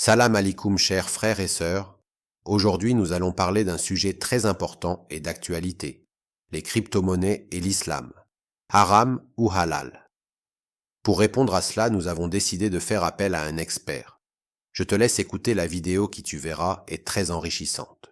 Salam alaikum chers frères et sœurs. Aujourd'hui nous allons parler d'un sujet très important et d'actualité, les crypto-monnaies et l'islam. Haram ou halal? Pour répondre à cela, nous avons décidé de faire appel à un expert. Je te laisse écouter la vidéo qui, tu verras, est très enrichissante.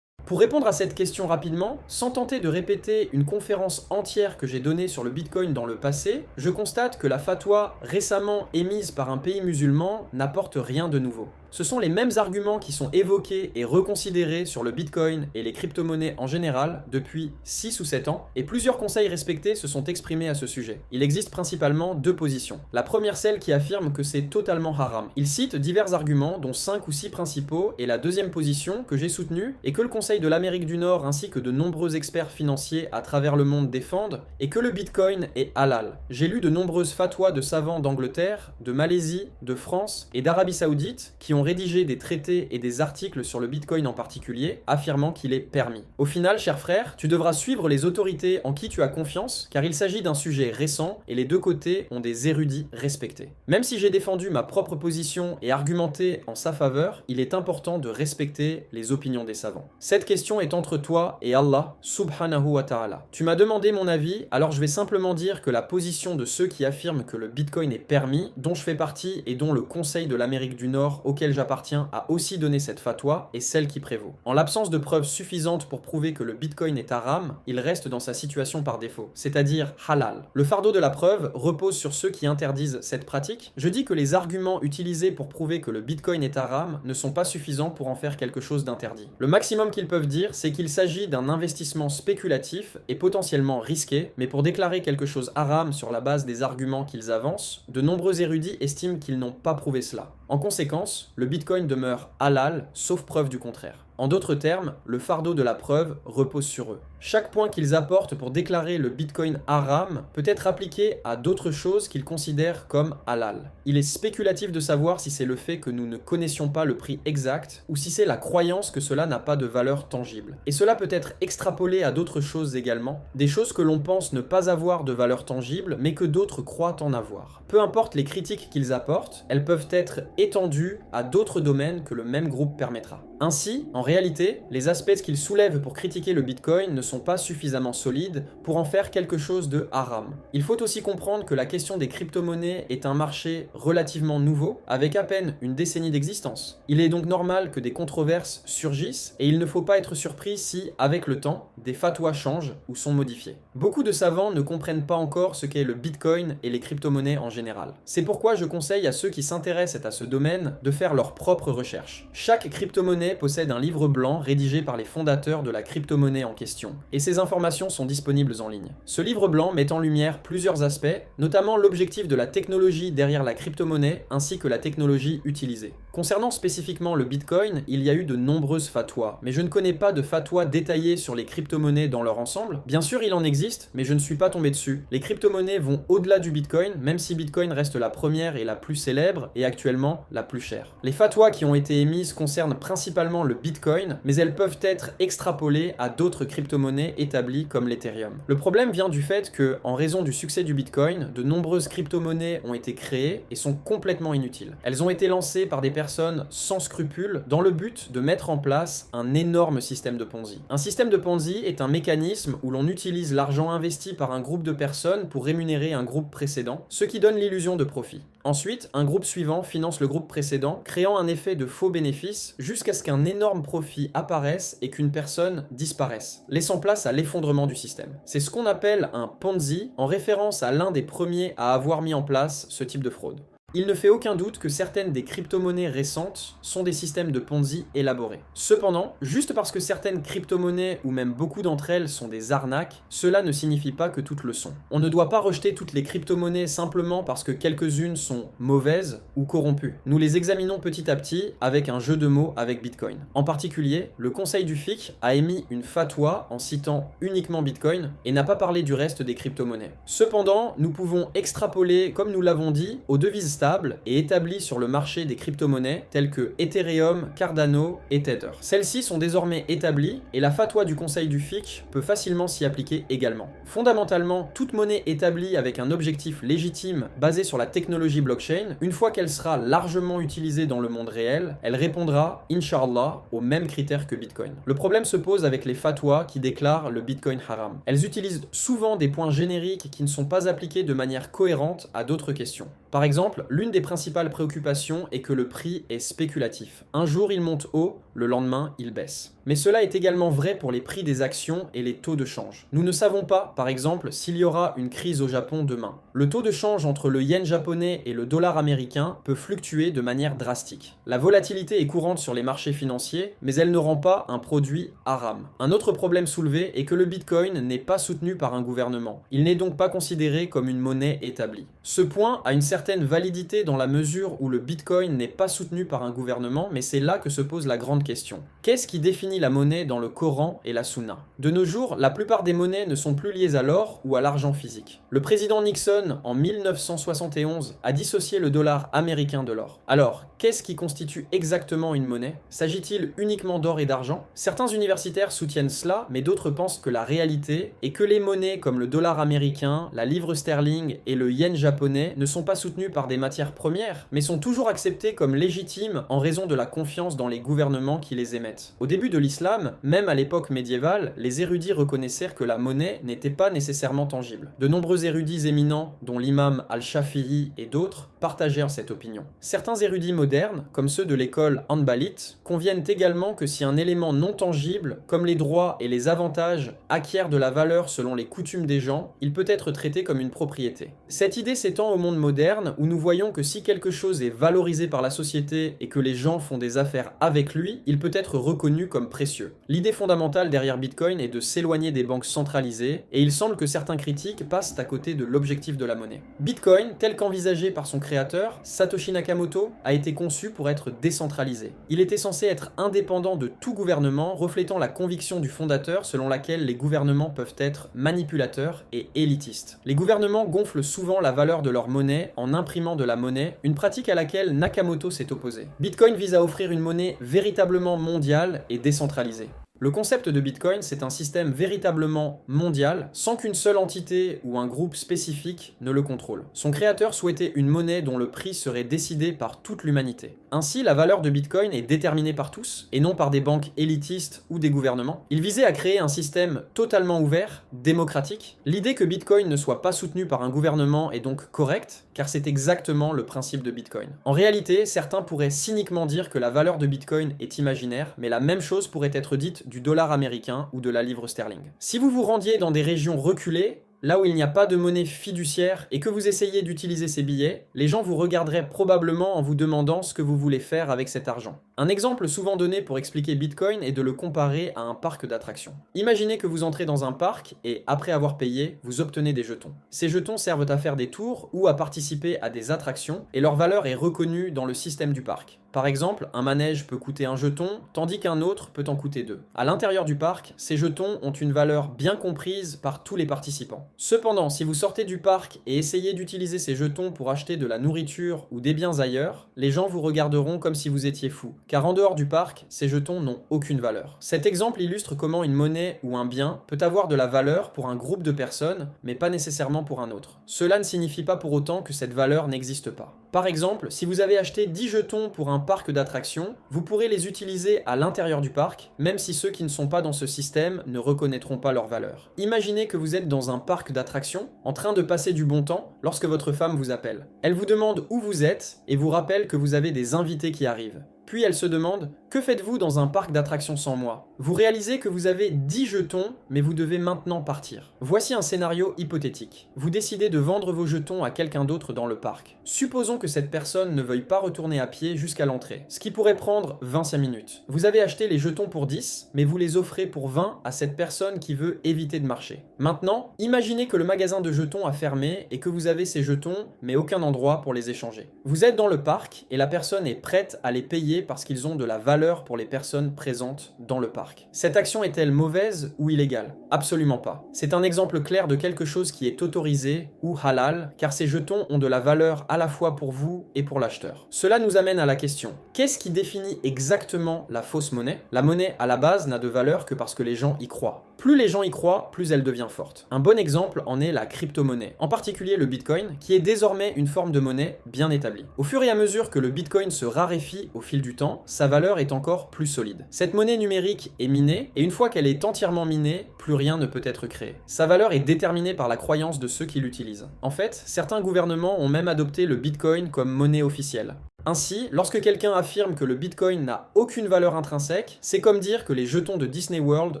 Pour répondre à cette question rapidement, sans tenter de répéter une conférence entière que j'ai donnée sur le Bitcoin dans le passé, je constate que la fatwa récemment émise par un pays musulman n'apporte rien de nouveau. Ce sont les mêmes arguments qui sont évoqués et reconsidérés sur le Bitcoin et les crypto-monnaies en général depuis 6 ou 7 ans, et plusieurs conseils respectés se sont exprimés à ce sujet. Il existe principalement deux positions. La première, celle qui affirme que c'est totalement haram. Il cite divers arguments, dont 5 ou 6 principaux, et la deuxième position, que j'ai soutenue, et que le Conseil de l'Amérique du Nord ainsi que de nombreux experts financiers à travers le monde défendent, est que le Bitcoin est halal. J'ai lu de nombreuses fatwas de savants d'Angleterre, de Malaisie, de France et d'Arabie Saoudite qui ont rédigé des traités et des articles sur le Bitcoin en particulier, affirmant qu'il est permis. Au final, cher frère, tu devras suivre les autorités en qui tu as confiance, car il s'agit d'un sujet récent et les deux côtés ont des érudits respectés. Même si j'ai défendu ma propre position et argumenté en sa faveur, il est important de respecter les opinions des savants. Cette question est entre toi et Allah, subhanahu wa ta'ala. Tu m'as demandé mon avis, alors je vais simplement dire que la position de ceux qui affirment que le Bitcoin est permis, dont je fais partie et dont le Conseil de l'Amérique du Nord auquel j'appartiens a aussi donné cette fatwa, est celle qui prévaut. En l'absence de preuves suffisantes pour prouver que le Bitcoin est haram, il reste dans sa situation par défaut, c'est-à-dire halal. Le fardeau de la preuve repose sur ceux qui interdisent cette pratique. Je dis que les arguments utilisés pour prouver que le Bitcoin est haram ne sont pas suffisants pour en faire quelque chose d'interdit. Le maximum qu'ils peuvent dire, c'est qu'il s'agit d'un investissement spéculatif et potentiellement risqué, mais pour déclarer quelque chose haram sur la base des arguments qu'ils avancent, de nombreux érudits estiment qu'ils n'ont pas prouvé cela. En conséquence, le Bitcoin demeure halal, sauf preuve du contraire. En d'autres termes, le fardeau de la preuve repose sur eux. Chaque point qu'ils apportent pour déclarer le Bitcoin haram peut être appliqué à d'autres choses qu'ils considèrent comme halal. Il est spéculatif de savoir si c'est le fait que nous ne connaissions pas le prix exact ou si c'est la croyance que cela n'a pas de valeur tangible. Et cela peut être extrapolé à d'autres choses également, des choses que l'on pense ne pas avoir de valeur tangible mais que d'autres croient en avoir. Peu importe les critiques qu'ils apportent, elles peuvent être étendues à d'autres domaines que le même groupe permettra. Ainsi, en réalité, les aspects qu'ils soulèvent pour critiquer le Bitcoin ne sont pas suffisamment solides pour en faire quelque chose de haram. Il faut aussi comprendre que la question des crypto-monnaies est un marché relativement nouveau, avec à peine une décennie d'existence. Il est donc normal que des controverses surgissent, et il ne faut pas être surpris si, avec le temps, des fatwas changent ou sont modifiés. Beaucoup de savants ne comprennent pas encore ce qu'est le Bitcoin et les crypto-monnaies en général. C'est pourquoi je conseille à ceux qui s'intéressent à ce domaine de faire leurs propres recherches. Chaque crypto-monnaie possède un livre blanc rédigé par les fondateurs de la crypto-monnaie en question, et ces informations sont disponibles en ligne. Ce livre blanc met en lumière plusieurs aspects, notamment l'objectif de la technologie derrière la crypto-monnaie ainsi que la technologie utilisée. Concernant spécifiquement le Bitcoin, il y a eu de nombreuses fatwas, mais je ne connais pas de fatwas détaillées sur les crypto-monnaies dans leur ensemble. Bien sûr, il en existe, mais je ne suis pas tombé dessus. Les crypto-monnaies vont au-delà du Bitcoin, même si Bitcoin reste la première et la plus célèbre, et actuellement la plus chère. Les fatwas qui ont été émises concernent principalement le Bitcoin, mais elles peuvent être extrapolées à d'autres crypto-monnaies établies comme l'Ethereum. Le problème vient du fait que, en raison du succès du Bitcoin, de nombreuses crypto-monnaies ont été créées et sont complètement inutiles. Elles ont été lancées par des personnes sans scrupules dans le but de mettre en place un énorme système de Ponzi. Un système de Ponzi est un mécanisme où l'on utilise l'argent investi par un groupe de personnes pour rémunérer un groupe précédent, ce qui donne l'illusion de profit. Ensuite, un groupe suivant finance le groupe précédent, créant un effet de faux bénéfice jusqu'à ce qu'un énorme profit apparaisse et qu'une personne disparaisse, laissant place à l'effondrement du système. C'est ce qu'on appelle un Ponzi, en référence à l'un des premiers à avoir mis en place ce type de fraude. Il ne fait aucun doute que certaines des crypto-monnaies récentes sont des systèmes de Ponzi élaborés. Cependant, juste parce que certaines crypto-monnaies ou même beaucoup d'entre elles sont des arnaques, cela ne signifie pas que toutes le sont. On ne doit pas rejeter toutes les crypto-monnaies simplement parce que quelques-unes sont mauvaises ou corrompues. Nous les examinons petit à petit avec un jeu de mots avec Bitcoin. En particulier, le Conseil du fiqh a émis une fatwa en citant uniquement Bitcoin et n'a pas parlé du reste des crypto-monnaies. Cependant, nous pouvons extrapoler, comme nous l'avons dit, aux devises stables stable et établie sur le marché des crypto-monnaies telles que Ethereum, Cardano et Tether. Celles-ci sont désormais établies et la fatwa du conseil du fiqh peut facilement s'y appliquer également. Fondamentalement, toute monnaie établie avec un objectif légitime basé sur la technologie blockchain, une fois qu'elle sera largement utilisée dans le monde réel, elle répondra, Inch'Allah, aux mêmes critères que Bitcoin. Le problème se pose avec les fatwas qui déclarent le Bitcoin haram. Elles utilisent souvent des points génériques qui ne sont pas appliqués de manière cohérente à d'autres questions. Par exemple, l'une des principales préoccupations est que le prix est spéculatif. Un jour il monte haut, le lendemain il baisse. Mais cela est également vrai pour les prix des actions et les taux de change. Nous ne savons pas, par exemple, s'il y aura une crise au Japon demain. Le taux de change entre le yen japonais et le dollar américain peut fluctuer de manière drastique. La volatilité est courante sur les marchés financiers, mais elle ne rend pas un produit haram. Un autre problème soulevé est que le Bitcoin n'est pas soutenu par un gouvernement. Il n'est donc pas considéré comme une monnaie établie. Ce point a une certaine validité dans la mesure où le Bitcoin n'est pas soutenu par un gouvernement, mais c'est là que se pose la grande question. Qu'est-ce qui définit la monnaie dans le Coran et la Sunna? De nos jours, la plupart des monnaies ne sont plus liées à l'or ou à l'argent physique. Le président Nixon, en 1971, a dissocié le dollar américain de l'or. Alors, qu'est-ce qui constitue exactement une monnaie? S'agit-il uniquement d'or et d'argent? Certains universitaires soutiennent cela, mais d'autres pensent que la réalité est que les monnaies comme le dollar américain, la livre sterling et le yen japonais ne sont pas soutenues par des matières premières, mais sont toujours acceptées comme légitimes en raison de la confiance dans les gouvernements qui les émettent. Au début de l'islam, même à l'époque médiévale, les érudits reconnaissèrent que la monnaie n'était pas nécessairement tangible. De nombreux érudits éminents, dont l'imam al-Shafi'i et d'autres, partagèrent cette opinion. Certains érudits modernes, comme ceux de l'école hanbalite, conviennent également que si un élément non tangible, comme les droits et les avantages, acquiert de la valeur selon les coutumes des gens, il peut être traité comme une propriété. Cette idée s'étend au monde moderne où nous voyons que si quelque chose est valorisé par la société et que les gens font des affaires avec lui, il peut être reconnu comme précieux. L'idée fondamentale derrière Bitcoin est de s'éloigner des banques centralisées et il semble que certains critiques passent à côté de l'objectif de la monnaie. Bitcoin, tel qu'envisagé par son créateur, Satoshi Nakamoto, a été conçu pour être décentralisé. Il était censé être indépendant de tout gouvernement, reflétant la conviction du fondateur selon laquelle les gouvernements peuvent être manipulateurs et élitistes. Les gouvernements gonflent souvent la valeur de leur monnaie en imprimant de la monnaie, une pratique à laquelle Nakamoto s'est opposé. Bitcoin vise à offrir une monnaie véritablement mondiale et décentralisée. Le concept de Bitcoin, c'est un système véritablement mondial, sans qu'une seule entité ou un groupe spécifique ne le contrôle. Son créateur souhaitait une monnaie dont le prix serait décidé par toute l'humanité. Ainsi, la valeur de Bitcoin est déterminée par tous, et non par des banques élitistes ou des gouvernements. Il visait à créer un système totalement ouvert, démocratique. L'idée que Bitcoin ne soit pas soutenu par un gouvernement est donc correcte, car c'est exactement le principe de Bitcoin. En réalité, certains pourraient cyniquement dire que la valeur de Bitcoin est imaginaire, mais la même chose pourrait être dite du dollar américain ou de la livre sterling. Si vous vous rendiez dans des régions reculées, là où il n'y a pas de monnaie fiduciaire et que vous essayez d'utiliser ces billets, les gens vous regarderaient probablement en vous demandant ce que vous voulez faire avec cet argent. Un exemple souvent donné pour expliquer Bitcoin est de le comparer à un parc d'attractions. Imaginez que vous entrez dans un parc et, après avoir payé, vous obtenez des jetons. Ces jetons servent à faire des tours ou à participer à des attractions et leur valeur est reconnue dans le système du parc. Par exemple, un manège peut coûter un jeton, tandis qu'un autre peut en coûter deux. À l'intérieur du parc, ces jetons ont une valeur bien comprise par tous les participants. Cependant, si vous sortez du parc et essayez d'utiliser ces jetons pour acheter de la nourriture ou des biens ailleurs, les gens vous regarderont comme si vous étiez fou, car en dehors du parc, ces jetons n'ont aucune valeur. Cet exemple illustre comment une monnaie ou un bien peut avoir de la valeur pour un groupe de personnes, mais pas nécessairement pour un autre. Cela ne signifie pas pour autant que cette valeur n'existe pas. Par exemple, si vous avez acheté 10 jetons pour un parc d'attractions, vous pourrez les utiliser à l'intérieur du parc, même si ceux qui ne sont pas dans ce système ne reconnaîtront pas leur valeur. Imaginez que vous êtes dans un parc d'attractions, en train de passer du bon temps, lorsque votre femme vous appelle. Elle vous demande où vous êtes et vous rappelle que vous avez des invités qui arrivent. Puis elle se demande « Que faites-vous dans un parc d'attractions sans moi ?» Vous réalisez que vous avez 10 jetons, mais vous devez maintenant partir. Voici un scénario hypothétique. Vous décidez de vendre vos jetons à quelqu'un d'autre dans le parc. Supposons que cette personne ne veuille pas retourner à pied jusqu'à l'entrée, ce qui pourrait prendre 25 minutes. Vous avez acheté les jetons pour 10, mais vous les offrez pour 20 à cette personne qui veut éviter de marcher. Maintenant, imaginez que le magasin de jetons a fermé et que vous avez ces jetons, mais aucun endroit pour les échanger. Vous êtes dans le parc et la personne est prête à les payer parce qu'ils ont de la valeur valeur pour les personnes présentes dans le parc. Cette action est-elle mauvaise ou illégale? Absolument pas. C'est un exemple clair de quelque chose qui est autorisé ou halal, car ces jetons ont de la valeur à la fois pour vous et pour l'acheteur. Cela nous amène à la question, qu'est-ce qui définit exactement la fausse monnaie? La monnaie, à la base, n'a de valeur que parce que les gens y croient. Plus les gens y croient, plus elle devient forte. Un bon exemple en est la crypto-monnaie, en particulier le Bitcoin, qui est désormais une forme de monnaie bien établie. Au fur et à mesure que le Bitcoin se raréfie au fil du temps, sa valeur est encore plus solide. Cette monnaie numérique est minée, et une fois qu'elle est entièrement minée, plus rien ne peut être créé. Sa valeur est déterminée par la croyance de ceux qui l'utilisent. En fait, certains gouvernements ont même adopté le Bitcoin comme monnaie officielle. Ainsi, lorsque quelqu'un affirme que le Bitcoin n'a aucune valeur intrinsèque, c'est comme dire que les jetons de Disney World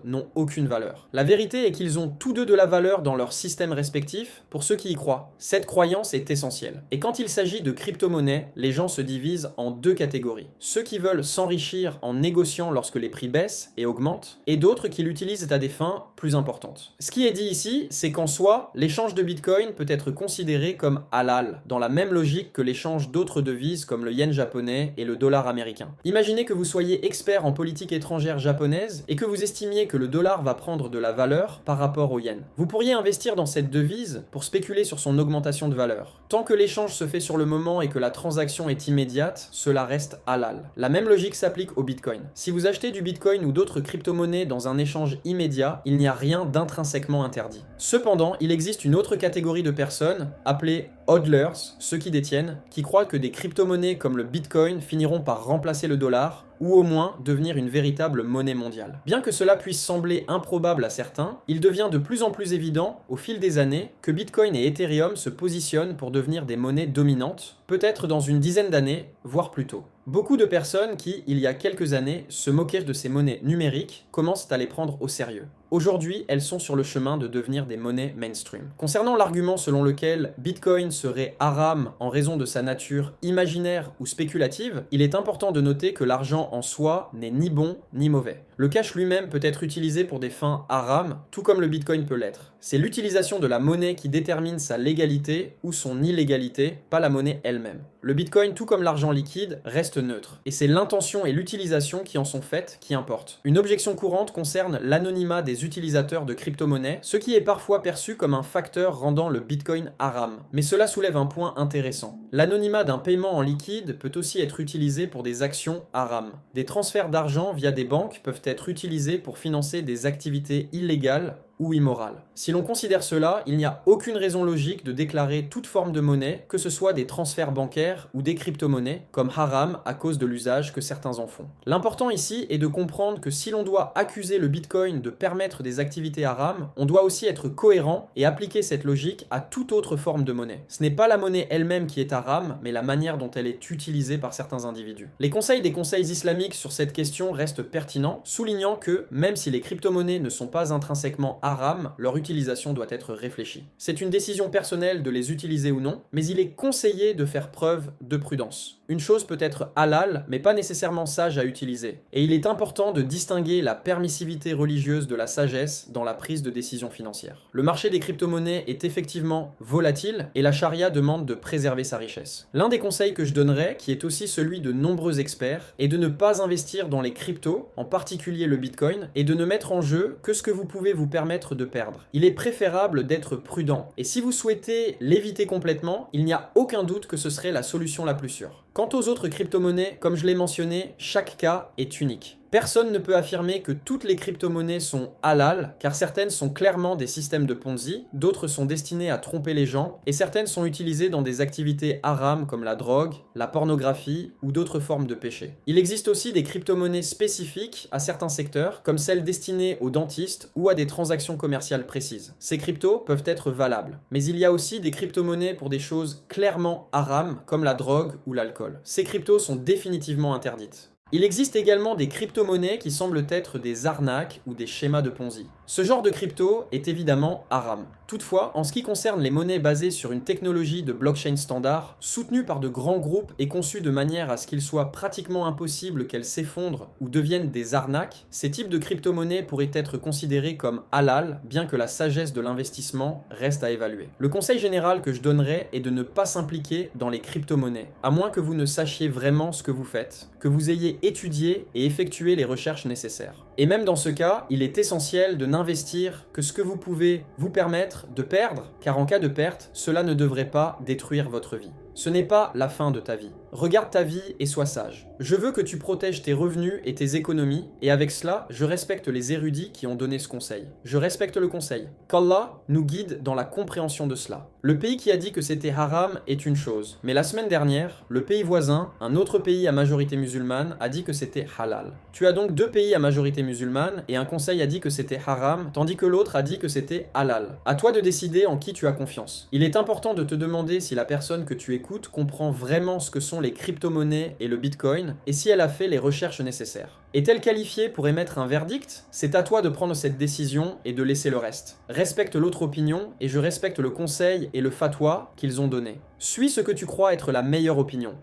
n'ont aucune valeur. La vérité est qu'ils ont tous deux de la valeur dans leur système respectif pour ceux qui y croient. Cette croyance est essentielle. Et quand il s'agit de crypto-monnaies, les gens se divisent en deux catégories. Ceux qui veulent s'enrichir en négociant lorsque les prix baissent et augmentent, et d'autres qui l'utilisent à des fins plus importantes. Ce qui est dit ici, c'est qu'en soi, l'échange de Bitcoin peut être considéré comme halal, dans la même logique que l'échange d'autres devises comme le yen japonais et le dollar américain. Imaginez que vous soyez expert en politique étrangère japonaise et que vous estimiez que le dollar va prendre de la valeur par rapport au yen. Vous pourriez investir dans cette devise pour spéculer sur son augmentation de valeur. Tant que l'échange se fait sur le moment et que la transaction est immédiate, cela reste halal. La même logique s'applique au Bitcoin. Si vous achetez du Bitcoin ou d'autres crypto-monnaies dans un échange immédiat, il n'y a rien d'intrinsèquement interdit. Cependant, il existe une autre catégorie de personnes, appelée hodlers, ceux qui détiennent, qui croient que des crypto-monnaies comme le Bitcoin finiront par remplacer le dollar, ou au moins devenir une véritable monnaie mondiale. Bien que cela puisse sembler improbable à certains, il devient de plus en plus évident, au fil des années, que Bitcoin et Ethereum se positionnent pour devenir des monnaies dominantes, peut-être dans une dizaine d'années, voire plus tôt. Beaucoup de personnes qui, il y a quelques années, se moquaient de ces monnaies numériques, commencent à les prendre au sérieux. Aujourd'hui, elles sont sur le chemin de devenir des monnaies mainstream. Concernant l'argument selon lequel Bitcoin serait haram en raison de sa nature imaginaire ou spéculative, il est important de noter que l'argent en soi n'est ni bon ni mauvais. Le cash lui-même peut être utilisé pour des fins haram, tout comme le Bitcoin peut l'être. C'est l'utilisation de la monnaie qui détermine sa légalité ou son illégalité, pas la monnaie elle-même. Le Bitcoin, tout comme l'argent liquide, reste neutre. Et c'est l'intention et l'utilisation qui en sont faites qui importent. Une objection courante concerne l'anonymat des utilisateurs de crypto-monnaies, ce qui est parfois perçu comme un facteur rendant le Bitcoin haram. Mais cela soulève un point intéressant. L'anonymat d'un paiement en liquide peut aussi être utilisé pour des actions haram. Des transferts d'argent via des banques peuvent être utilisés pour financer des activités illégales ou immorale. Si l'on considère cela, il n'y a aucune raison logique de déclarer toute forme de monnaie, que ce soit des transferts bancaires ou des crypto-monnaies, comme haram à cause de l'usage que certains en font. L'important ici est de comprendre que si l'on doit accuser le Bitcoin de permettre des activités haram, on doit aussi être cohérent et appliquer cette logique à toute autre forme de monnaie. Ce n'est pas la monnaie elle-même qui est haram, mais la manière dont elle est utilisée par certains individus. Les conseils des conseils islamiques sur cette question restent pertinents, soulignant que, même si les crypto-monnaies ne sont pas intrinsèquement haram, leur utilisation doit être réfléchie. C'est une décision personnelle de les utiliser ou non, mais il est conseillé de faire preuve de prudence. Une chose peut être halal, mais pas nécessairement sage à utiliser. Et il est important de distinguer la permissivité religieuse de la sagesse dans la prise de décision financière. Le marché des crypto-monnaies est effectivement volatile et la charia demande de préserver sa richesse. L'un des conseils que je donnerais, qui est aussi celui de nombreux experts, est de ne pas investir dans les cryptos, en particulier le Bitcoin, et de ne mettre en jeu que ce que vous pouvez vous permettre de perdre. Il est préférable d'être prudent. Et si vous souhaitez l'éviter complètement, il n'y a aucun doute que ce serait la solution la plus sûre. Quant aux autres crypto-monnaies, comme je l'ai mentionné, chaque cas est unique. Personne ne peut affirmer que toutes les crypto-monnaies sont halal, car certaines sont clairement des systèmes de Ponzi, d'autres sont destinées à tromper les gens, et certaines sont utilisées dans des activités haram comme la drogue, la pornographie ou d'autres formes de péché. Il existe aussi des crypto-monnaies spécifiques à certains secteurs, comme celles destinées aux dentistes ou à des transactions commerciales précises. Ces cryptos peuvent être valables, mais il y a aussi des crypto-monnaies pour des choses clairement haram, comme la drogue ou l'alcool. Ces cryptos sont définitivement interdites. Il existe également des crypto-monnaies qui semblent être des arnaques ou des schémas de Ponzi. Ce genre de crypto est évidemment haram. Toutefois, en ce qui concerne les monnaies basées sur une technologie de blockchain standard, soutenue par de grands groupes et conçue de manière à ce qu'il soit pratiquement impossible qu'elles s'effondrent ou deviennent des arnaques, ces types de crypto-monnaies pourraient être considérés comme halal, bien que la sagesse de l'investissement reste à évaluer. Le conseil général que je donnerais est de ne pas s'impliquer dans les crypto-monnaies, à moins que vous ne sachiez vraiment ce que vous faites, que vous ayez étudié et effectué les recherches nécessaires. Et même dans ce cas, il est essentiel de n'investir que ce que vous pouvez vous permettre de perdre, car en cas de perte, cela ne devrait pas détruire votre vie. Ce n'est pas la fin de ta vie. Regarde ta vie et sois sage. Je veux que tu protèges tes revenus et tes économies, et avec cela, je respecte les érudits qui ont donné ce conseil. Je respecte le conseil. Qu'Allah nous guide dans la compréhension de cela. Le pays qui a dit que c'était haram est une chose, mais la semaine dernière, le pays voisin, un autre pays à majorité musulmane, a dit que c'était halal. Tu as donc deux pays à majorité musulmane, et un conseil a dit que c'était haram, tandis que l'autre a dit que c'était halal. À toi de décider en qui tu as confiance. Il est important de te demander si la personne que tu écoutes comprend vraiment ce que sont les crypto-monnaies et le bitcoin, et si elle a fait les recherches nécessaires. Est-elle qualifiée pour émettre un verdict? C'est à toi de prendre cette décision et de laisser le reste. Respecte l'autre opinion, et je respecte le conseil et le fatwa qu'ils ont donné. Suis ce que tu crois être la meilleure opinion.